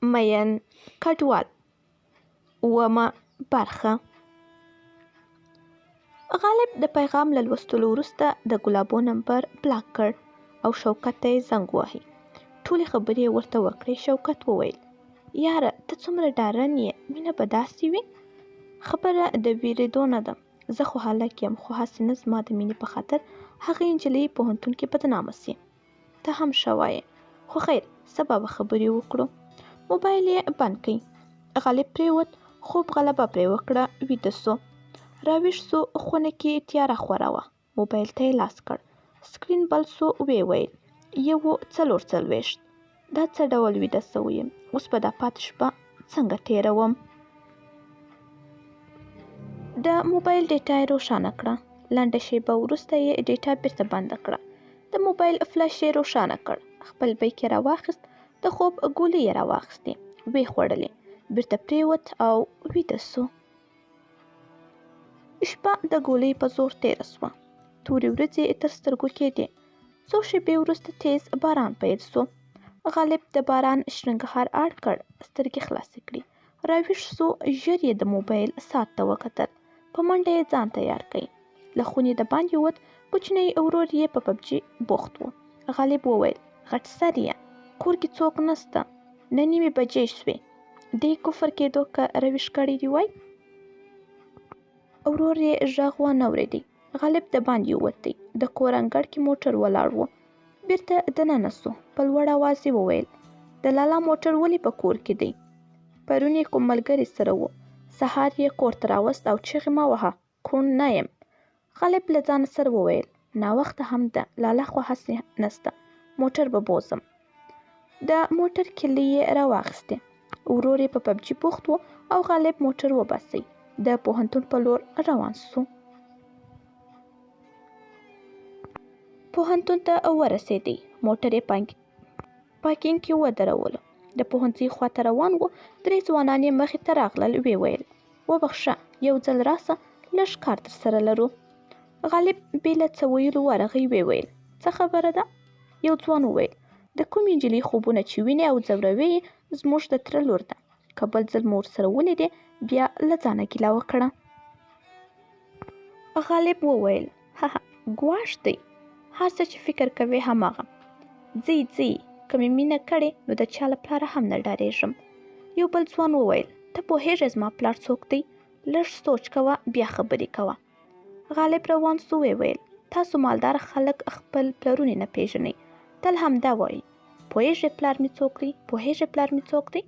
مین کډوال. اوومه برخه. غالب د پیغام له لوستلو وروسته د ګلابو نمبر بلاک کړ او شوکت ته یې زنګ وهي. ټولې خبرې یې ورته وکړې. شوکت وویل: یاره ته څومره ډارن یې، مینه به داسې وي؟ خبره د وېرېدو نه ده. زه خو هلک یم، خو هسې نه زما د مینې په خاطر هغې نجلۍ پوهنتون کې بدنامه سي. ته هم ښه وایې، خو خیر سبا به خبرې وکړو. موبایل یې بند کړ. غالب پرېوت، خوب غلبه پرې وکړه، ویده سو. راویښ سو، خونه کې تیاره خوره وه. موبایل ته یې لاس کړ. سکرین بل سو، ویې ویل: 1:44. دا څه ډول ویده سوی یم؟ اوس به دا پاتې شپه څنګه تېروم؟ د موبایل ډیټا یې روښانه کړه. لنډه شیبه وروسته یې ډیټا بیرته بنده کړه. د موبایل فلش یې روښانه کړ. خپل بیک یې راواخیست. د خوب ګولۍ یې راواخیستې، ویې خوړلې. بیرته پرېوت او ویده سو. شپه د ګولۍ په زور تېره سوه. تورې ورځې تر سترګو کېدې. څو شېبې وروسته تیز باران پیل سو. غالب د باران شرنګهار اړ کړ، سترګې خلاصې کړې. راویښ سو، ژر یې د موبایل ساعت ته وکتل. په منډه یې ځان تیار کړ. له خونې د باندې ووت. کوچنی ورور یې په پبجي بوخت و. غالب وویل: غټ سر یې، کور کې څوک نسته، نه نیمې بجې شوې. دې کفر کېدو که رویش کړی دی وای. ورور یې غږ ونه اورېدی. غالب د باندې ووتی. د کور انګړ کې موټر ولاړ و. بیرته دننه سو. په لوړ اواز یې وویل: د لالا موټر ولې په کور کې دی؟ پرون یې کوم ملګري سره و. سهار یې کور ته راوست او چیغې مه وهه، کوڼ نه یم. غالب له ځانه سره وویل: ناوخته هم ده، لالا خو هسې نسته، موټر به بوزم. د موټر کیلۍ یې راواخیستې. ورور یې په پبجي بوخت و او غالب موټر وباسی. د پوهنتون په لور روان سو. پوهنتون ته ورسېدی. موټر یې پارکینګ کې ودرولو. د پوهنځي خواته روان و. 3 ځوانان یې مخې ته راغلل. ویې ویل: وبخښه، یو ځل راسه، لږ کار در سره لرو. غالب بې له څه ویلو ورغی. ویې ویل: څه خبره ده؟ یو ځوان وویل: د کومې نجلۍ خوبونه چې وینې او ځوروي یې زموږ د تره لور ده. که بل ځل مو ورسره ولیدې بیا له ځانه ګیله وکړه. غالب وویل: هه ګواښ دی، هر څه چې فکر کوې هماغه. ځئ که مې مینه کړې نو د چا له پلاره هم نه ډارېږم. یو بل ځوان وویل: ته پوهېږې زما پلار څوک دی؟ لږ سوچ کوه بیا خبرې کوه. غالب روان سو. ویې ویل: تاسو مالدار خلک خپل پلرونه نه پیژنئ، تل همدا وایي. پوهېږې پلار مې څوک دی؟ پوهېږې پلار مې څوک دی؟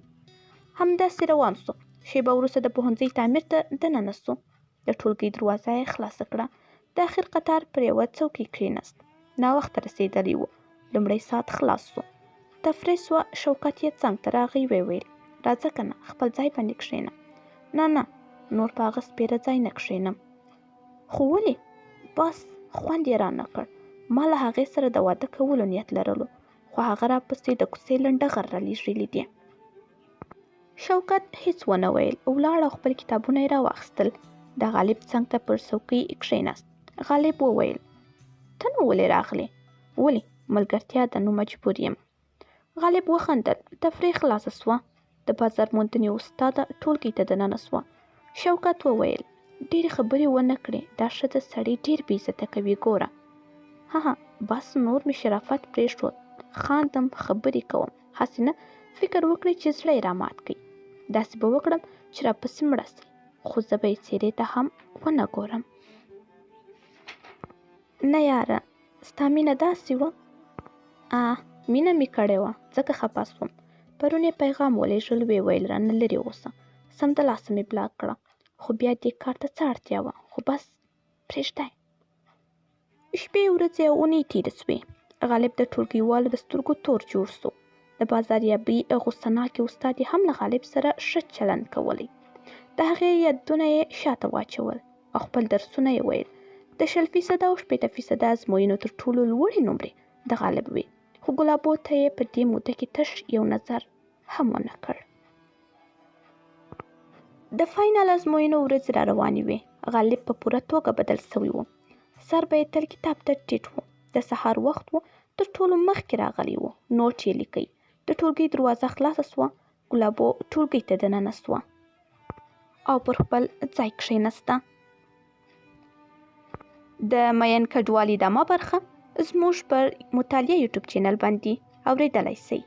همداسې روان سو. شیبه وروسته د پوهنځي تعمیر ته دننه سو. د ټولګي دروازه یې خلاصه کړه. د اخر قطار پر یوه څوکۍ کښېناست. ناوخته رسېدلی و. لومړی ساعت خلاص سو. تفریح سوه. شوکت یې څنګ ته راغی. ویې ویل: راځه کنه خپل ځای باندې کښېنه. نه نور په هغه سپېره ځای نه کښېنم. خو ولې؟ بس خوند یې رانه کړ. ما له هغې سره د واده کولو نیت لرلو، خو هغه راپسې د کوڅې لنډه غر رالیږلي دي. شوکت هیڅ ونه ویل. ولاړ او خپل کتابونه یې راواخیستل. د غالب څنګ ته پر څوکۍ کښېناست. غالب وویل: ته نو ولې راغلې؟ ولې؟ ملګرتیا ده، نو مجبور یم. غالب وخندل. تفریح خلاصه سوه. د بازار موندنې استاده ټولګي ته دننه سوه. شوکت وویل: ډېرې خبرې ونه کړې، دا ښځه سړی ډېر بې عزته کوي، ګوره. بس نور مې شرافت پرېښود، خاندم، خبرې کوم، هسې نه فکر وکړئ چې زړه یې رامات کړي. داسې به وکړم چې راپسې مړه سي، خو زه به یې څېرې ته هم ونه ګورم. نه یاره، ستا مینه داسې وه. مینه مې کړې وه، ځکه خفه سوم. پرون یې پیغام ولېږل. ویې ویل: رانه لرې اوسه. سمدلاسه مې بلاک کړه، خو بیا دې کار ته څه اړتیا وه؟ خو بس پرېږده. شپې ورځې او اونۍ تېرې سوې. غالب د ټولګیوالو د سترګو تور جوړ سو. د بازاریابۍ غوسه ناکې استاد یې هم له غالب سره ښه چلند کولی. د هغې یادونه یې شاته واچول او خپل درسونه یې ویل. د 20% او 60% ازموینو تر ټولو لوړې نمرې د غالب وې، خو ګلابو ته یې په دې موده کې تش یو نظر هم ونه کړ. د فاینل ازموینو ورځې را روانې وې. غالب په پوره توګه بدل سوی و. سر به یې تل کتاب ته ټیټ و. د سهار وخت و. تر ټولو مخکې راغلی و. نوټ یې لیکئ. د ټولګي دروازه خلاصه سوه. ګلابو ټولګي ته دننه سوه او پر خپل ځای کښېنسته. د مین کډوالي دمه برخه زموږ پر مطالعه یوټیوب چینل باندې اورېدلی سئ.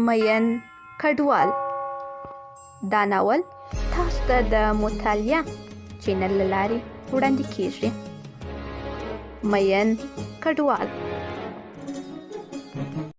مین کډوال دا ناول تاسو ته د مطالعه چینل له لارې وړاندې کیږي. مین کډوال